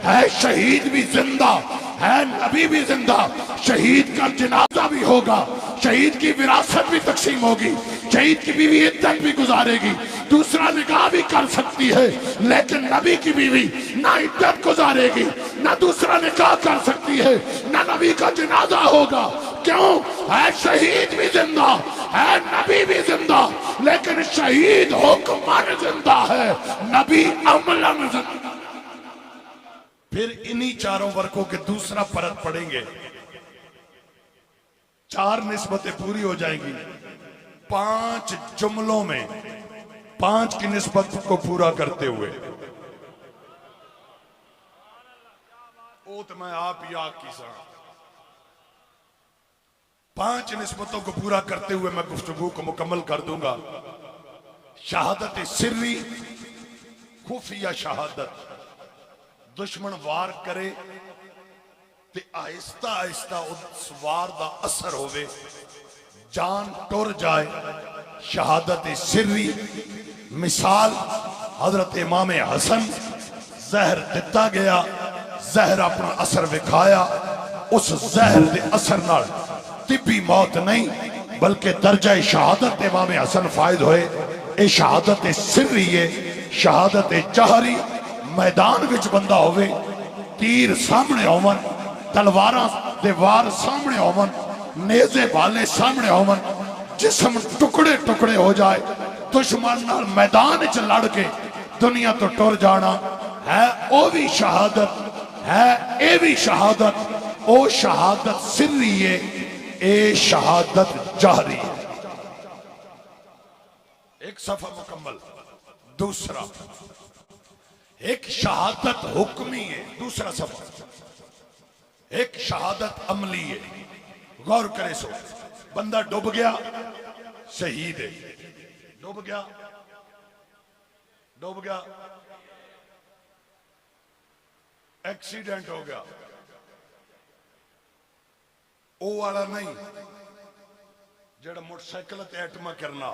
ہے شہید بھی زندہ ہے، نبی بھی زندہ، شہید کا جنازہ بھی ہوگا، شہید کی وراثت بھی تقسیم ہوگی، شہید کی بیوی عدت بھی گزارے گی، دوسرا نکاح بھی کر سکتی ہے، لیکن نبی کی بیوی نہ عدت گزارے گی، نہ دوسرا نکاح کر سکتی ہے، نہ نبی کا جنازہ ہوگا۔ کیوں؟ ہے شہید بھی زندہ ہے، نبی بھی زندہ، لیکن شہید حکماً زندہ ہے، نبی عملاً زندہ۔ پھر انہی چاروں ورقوں کے دوسرا پرت پڑھیں گے، 4 نسبتیں پوری ہو جائیں گی، 5 جملوں میں 5 کی نسبت کو پورا کرتے ہوئے۔ او تو میں آپ ہی آگ کی ساتھ 5 نسبتوں کو پورا کرتے ہوئے میں گفتگو کو مکمل کر دوں گا۔ شہادت سری، خفیہ شہادت، دشمن وار کرے تے آہستہ آہستہ اس وار دا اثر ہوئے، جان ٹر جائے، شہادت سری۔ مثال حضرت امام حسن، زہر دتا گیا، زہر اپنا اثر وکھایا، اس زہر دے اثر نال طبی موت نہیں بلکہ درجہ شہادت امام حسن فائد ہوئے۔ اے شہادت سری ہے، شہادت جہری، میدان وچ بندہ ہوئے، تیر سامنے ہومن، تلواراں دے وار سامنے ہومن، نیزے بالے سامنے ہومن، جسم ٹکڑے ٹکڑے ہو جائے، دشمن نال میدان وچ لڑ کے دنیا تو ٹر جانا ہے، او بھی شہادت ہے، اے بھی شہادت، او شہادت سری ہے، اے شہادت جہری ہے۔ ایک صفحہ مکمل۔ دوسرا، ایک شہادت حکمی ہے، دوسرا صفحہ۔ ایک شہادت عملی ہے، غور کرے سو۔ بندہ ڈوب گیا، شہید ہے، ڈوب گیا، ڈوب گیا، ایکسیڈنٹ ہو گیا، او والا نہیں جڑا موٹر سائیکل تے ایٹما کرنا۔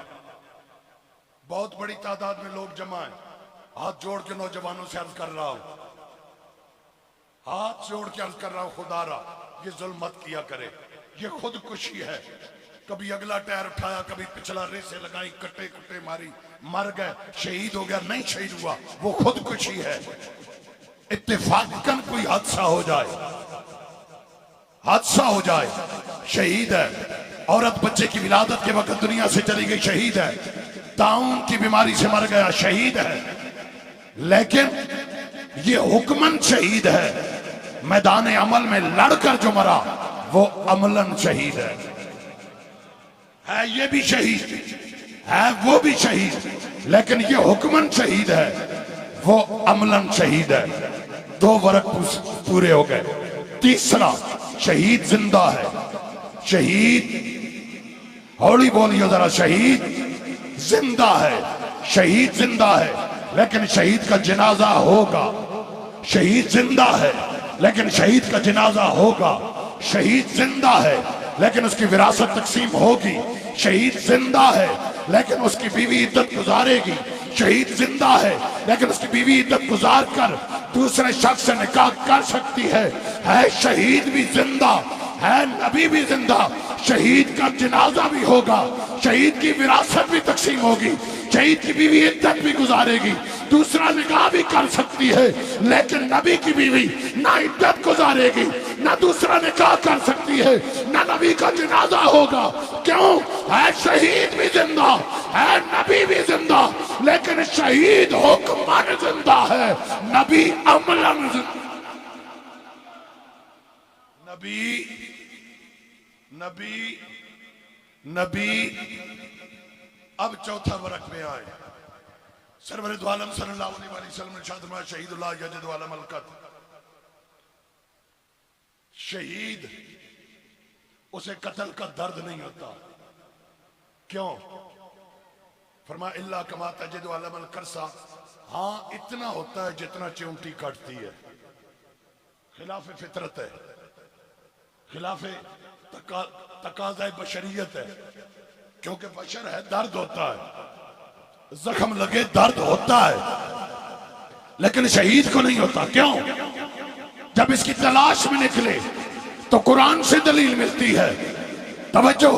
بہت بڑی تعداد میں لوگ جمع ہیں، ہاتھ جوڑ کے نوجوانوں سے عرض کر رہا ہوں، ہاتھ جوڑ کے عرض کر رہا ہوں، خدا را یہ ظلم مت کیا کرے، یہ خودکشی ہے۔ کبھی اگلا ٹائر اٹھایا، کبھی پچھلا ریسے لگائی، کٹے کٹے ماری، مر گئے، شہید ہو گیا، نہیں شہید ہوا، وہ خودکشی ہے۔ اتفاقاً کوئی حادثہ ہو جائے، حادثہ ہو جائے، شہید ہے۔ عورت بچے کی ولادت کے وقت دنیا سے چلی گئی، شہید ہے۔ طاعون کی بیماری سے مر گیا، شہید ہے۔ لیکن یہ حکماً شہید ہے، میدان عمل میں لڑ کر جو مرا وہ عملاً شہید ہے۔ یہ بھی شہید ہے، وہ بھی شہید، لیکن یہ حکماً شہید ہے، وہ عملاً شہید ہے۔ 2 ورق پورے ہو گئے۔ تیسرا، شہید زندہ ہے، شہید، ہولی بولیو ذرا، شہید زندہ ہے، شہید زندہ ہے، لیکن شہید کا جنازہ ہوگا۔ شہید زندہ ہے لیکن شہید کا جنازہ ہوگا۔ شہید زندہ ہے لیکن اس کی وراثت تقسیم ہوگی۔ شہید زندہ ہے لیکن اس کی بیوی عدت گزارے گی۔ شہید زندہ ہے لیکن اس کی بیوی عدت گزار کر دوسرے شخص سے نکاح کر سکتی ہے۔ شہید بھی زندہ ہے، نبی بھی زندہ، شہید کا جنازہ بھی ہوگا، شہید کی وراثت بھی تقسیم ہوگی، شہید کی بیوی عدت بھی گزارے گی، دوسرا نکاح بھی کر سکتی ہے، لیکن نبی کی بیوی نہ عدت گزارے گی، نہ دوسرا نکاح کر سکتی ہے، نہ نبی کا جنازہ ہوگا۔ کیوں؟ ہے شہید بھی زندہ ہے، نبی بھی زندہ، لیکن شہید حکماً زندہ ہے، نبی عملاً زندہ۔ نبی اب چوتھا ورق میں آئے۔ سرور دو عالم صلی اللہ علیہ وسلم نے ارشاد فرمایا، شہید اللہ یجد عالم القتل۔ شہید اسے قتل کا درد نہیں ہوتا۔ کیوں؟ فرمایا الا کما تجد عالم القرصہ، ہاں اتنا ہوتا ہے جتنا چونٹی کٹتی ہے۔ خلاف فطرت ہے، خلاف تقاضۂ بشریت ہے، کیونکہ بشر ہے، درد ہوتا ہے، زخم لگے درد ہوتا ہے، لیکن شہید کو نہیں ہوتا۔ کیوں؟ جب اس کی تلاش میں نکلے تو قرآن سے دلیل ملتی ہے. توجہ،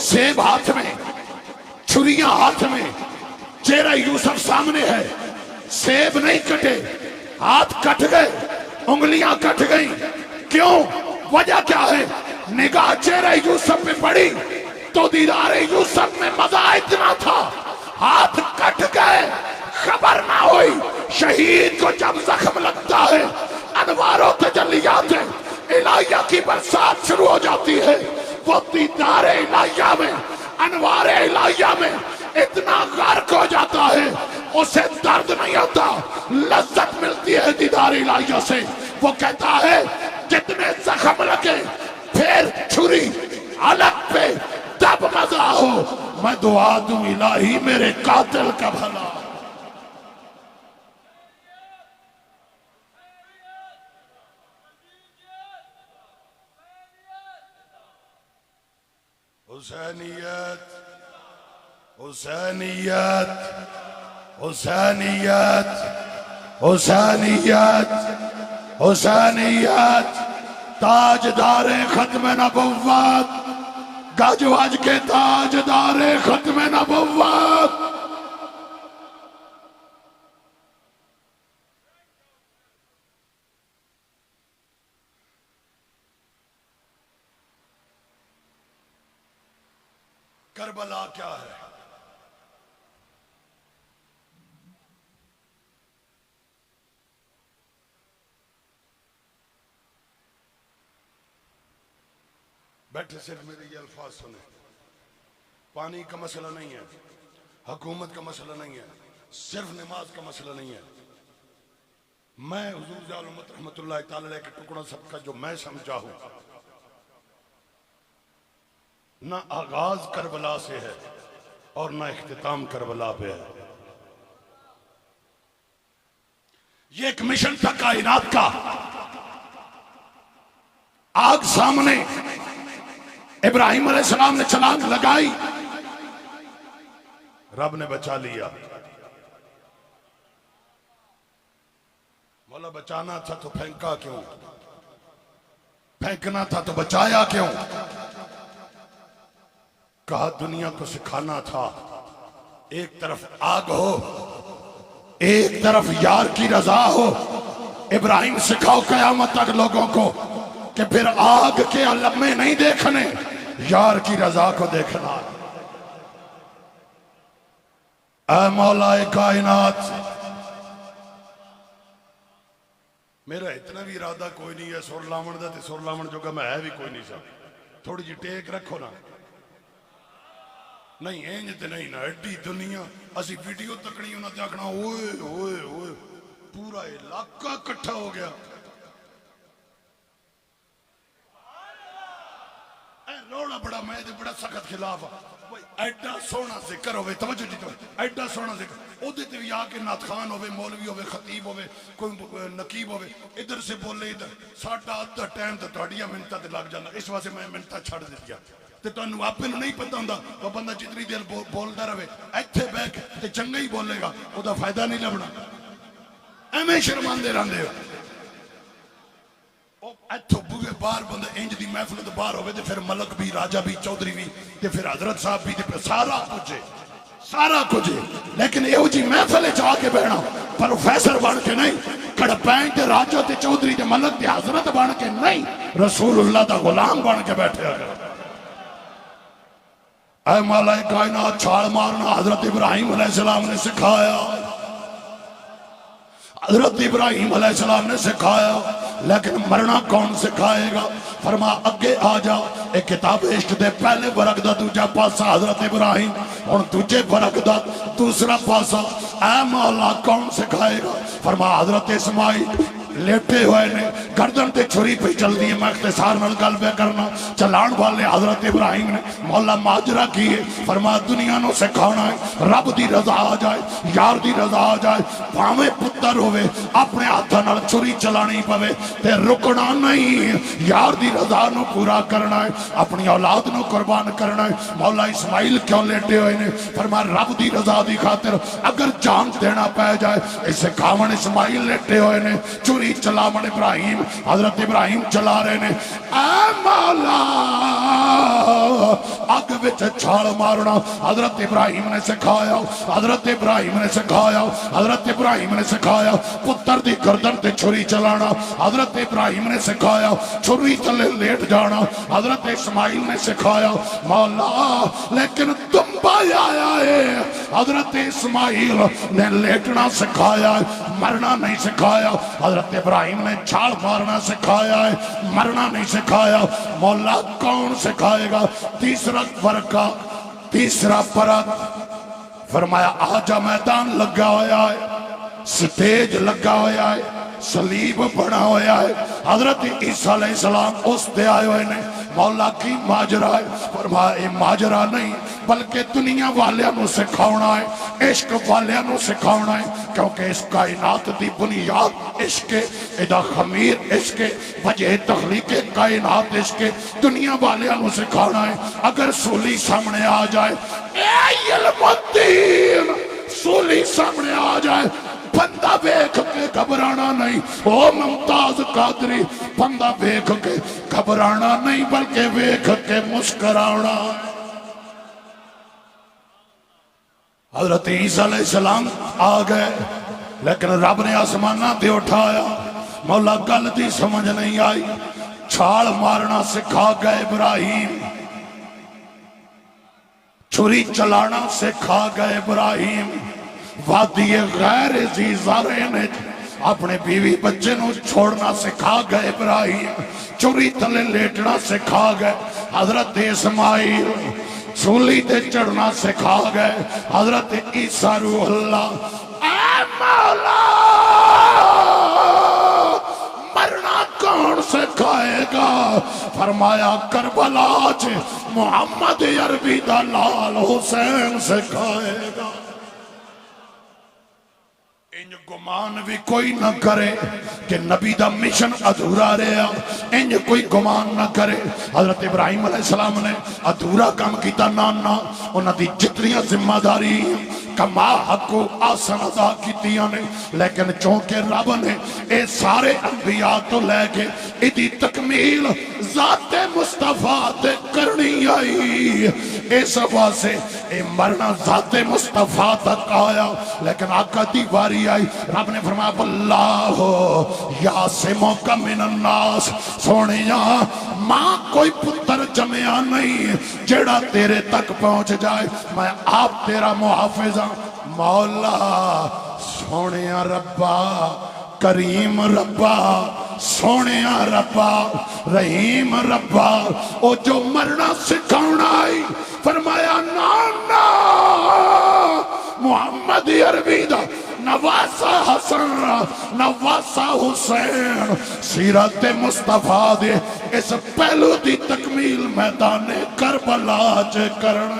سیب ہاتھ میں، چھریاں ہاتھ میں، چہرہ یوسف سامنے ہے، سیب نہیں کٹے، ہاتھ کٹ گئے، انگلیاں کٹ گئیں. کیوں؟ وجہ کیا ہے؟ نگاہ چہرہ یوسف پہ پڑی تو دیدار یوسف میں مزہ اتنا تھا، ہاتھ کٹ گئے، خبر نہ ہوئی. شہید کو جب زخم لگتا ہے انوار و تجلیات الہیہ کی برسات شروع ہو جاتی ہے. وہ دیدار الہیہ میں، انوار الہیہ میں اتنا غرق ہو جاتا ہے، اسے درد نہیں ہوتا، لذت ملتی ہے دیدار الہیہ سے. وہ کہتا ہے جتنے زخم لگے پھر چھری الگ پہ تب مزہ ہو. میں دعا دوں الہی میرے قاتل کا بھلا. حسینیت، حسینیت، حسینیت، حسینیت، حسینیت، تاجدار ختم نبوت، گج وج کے تاجدار ختم نبوت. کربلا کیا ہے؟ بیٹھے صرف میرے یہ الفاظ سنیں. پانی کا مسئلہ نہیں ہے، حکومت کا مسئلہ نہیں ہے، صرف نماز کا مسئلہ نہیں ہے. میں حضور عالم رحمت اللہ تعالی علیہ کے ٹکڑا سب کا جو میں سمجھا ہوں، نہ آغاز کربلا سے ہے اور نہ اختتام کربلا پہ ہے. یہ ایک مشن تھا کائنات کا. آگ سامنے، ابراہیم علیہ السلام نے چھلانگ لگائی، رب نے بچا لیا. مولا بچانا تھا تو پھینکا کیوں؟ پھینکنا تھا تو بچایا کیوں؟ کہا دنیا کو سکھانا تھا ایک طرف آگ ہو، ایک طرف یار کی رضا ہو. ابراہیم سکھاؤ قیامت تک لوگوں کو کہ پھر آگ کے علمے نہیں دیکھنے، یار کی رضا کو دیکھنا. اے مولا کائنات، میرا اتنا بھی ارادہ کوئی نہیں ہے سر لاون دا تے سر لاون جو کہ میں ہے بھی کوئی نہیں سا. تھوڑی جی ٹیک رکھو نا. نہیں اینج تے نہیں نا، ایڈی دنیا اسی ویڈیو تکڑی انہاں تے آکھنا اوئے اوئے اوئے پورا علاقہ کٹھا ہو گیا. اے روڑا بڑا میں دے بڑا سخت خلاف ایڈا سونا ذکر ہوئے. توجہ جی تو ایڈا سونا ذکر او دے تے بھی آکے نعت خان ہوئے، مولوی ہوئے، خطیب ہوئے، کوئی نقیب ہوئے، ادھر سے بولے ادھر ساڑھا آدھا ٹائم تے تہاڈیاں منتاں تے لگ جانا. اس واسطے میں منتاں چھڑ دتیاں. تے تانوں آپے نوں نہیں پتہ ہوندا وہ بندہ جتنی دیر بولدا رہے ایتھے بیٹھ کے تے چنگا ہی بولے گا، او دا فائدہ نہیں لبنا. ایویں شرماندے رہندے ہو. ایتھوں بوئے باہر بندہ انج دی محفل تے باہر ہوئے تے پھر ملک بھی، راجہ بھی، چودھری بھی تے پھر حضرت صاحب بھی تے پھر سارا کچھ ہے، سارا کچھ ہے. لیکن ایہو جی محفل چاہ کے بہنا پروفیسر بن کے نہیں، کڑپین تے راجہ تے چودھری تے ملک تے حضرت بن کے نہیں، رسول اللہ دا غلام بن کے بیٹھے اگر. اے مولا کائنات، چھال مارنا حضرت ابراہیم علیہ السلام نے سکھایا، حضرت ابراہیم علیہ السلام نے سکھایا. لیکن مرنا کون سکھائے گا؟ فرما اگے آ جا. ایک کتاب عشق دے پہلے ورق دا دوجا پاسا حضرت ابراہیم، اور دوجے ورق دا دوسرا پاسا. اے مولا کون سکھائے گا؟ فرما حضرت اسماعیل لیٹے ہوئے نے، گردن تے چھری پہ چل دی. میں اختصار نال گل پہ کرنا. چلان والے حضرت ابراہیم نے مولا ماجرہ کیے. فرما دنیا نو سکھانا ہے رب دی رضا آ جائے، یار دی رضا آ جائے، بھاویں پتر ہوئے اپنے ہاتھاں نال چھری چلانی پوے تے رکنا نہیں، یار دی رضا نو پورا کرنا ہے، اپنی اولاد نو قربان کرنا ہے. مولا اسماعیل کیوں لیٹے ہوئے نے؟ فرما رب دی رضا دی خاطر اگر جان دینا پہ جائے. اسے کھاون اسماعیل لیٹے ہوئے نے، چھری چلاون ابراہیم حضرت ابراہیم چلا رہے نے اے مولا اگ وچ چھال مارنا حضرت ابراہیم نے سکھایا، حضرت ابراہیم نے سکھایا، حضرت ابراہیم نے سکھایا پتر دی گردن تے چھری چلانا، حضرت ابراہیم نے سکھایا چھری تلے لیٹ جانا، حضرت اسماعیل نے سکھایا مولا لیکن دمبا آیا ہے، حضرت اسماعیل نے لیٹنا سکھایا ہے مرنا نہیں سکھایا، حضرت ابراہیم نے چھال مارنا سکھایا ہے مرنا نہیں سکھایا، مولا کون سکھائے گا؟ تیسرا ورقہ تیسرا پرت فرمایا آجا میدان لگا ہویا ہے، سٹیج لگا ہویا ہے، صلیب بنا ہویا ہے، حضرت عیسیٰ علیہ السلام اس دے آئے ہوئے نے مولا کی ماجرہ ہے، فرمایا یہ ماجرہ نہیں بلکہ دنیا والیاں نو سکھاؤنا ہے، عشق والیاں نو سکھاؤنا ہے، کیونکہ اس کائنات دی بنیاد عشق ادا خمیر عشق وجہ تخلیق کائنات عشق دنیا والیاں نو سکھاؤنا ہے۔ اگر سولی سامنے آ جائے اے علم الدین سولی سامنے آ جائے بندہ بیکھ کے گھبرانا نہیں، او ممتاز قادری بندہ بیکھ کے گھبرانا نہیں بلکہ بیکھ کے مسکرانا۔ حضرت عیسیٰ علیہ السلام آ گئے لیکن رب نے آسمانہ دے اٹھایا، مولا گل دی سمجھ نہیں آئی، چھال مارنا سکھا گئے ابراہیم، چھری چلانا سکھا گئے ابراہیم، وادی غیر ذی زرعین اپنے بیوی بچے نو چھوڑنا سکھا گئے ابراہیم، چھری تلے لیٹنا سکھا گئے حضرت اسماعیل، سولی تے چڑھنا سکھا گئے حضرت عیسیٰ روح اللہ۔ اے مولا مرنا کون سکھائے گا؟ فرمایا کربلا چ محمد عربی دا لال حسین سکھائے گا۔ انج گمان بھی کوئی نہ کرے کہ نبی دا مشن ادھورا رہا، انج کوئی گمان نہ کرے۔ حضرت ابراہیم علیہ السلام نے ادھورا کام کیتا نانا، انہاں دی جتنیاں ذمہ داری کما حق و آسن ادا کیتیاں نے، لیکن چونکہ رب نے اے سارے انبیاء تو لے کے ایدی تکمیل ذات مصطفیٰ تے کرنی آئی، اس واسے اے مرنا ذات مصطفیٰ تک آیا، لیکن آقا دی باری آئی، رب نے فرمایا واللہ یعصمک من الناس، سونیاں ماں کوئی پتر جمعہ نہیں جڑا تیرے تک پہنچ جائے، میں آپ تیرا محافظ ہوں۔ مولا سونیا ربا کریم ربا سونیا ربا رحیم ربا، او جو مرنا سکھاؤنا آئی فرمایا نانا محمد عربی دا نواسا حسن نواسا حسین سیرت مصطفیٰ دے اس پہلو دی تکمیل میدان کربلا چ کرن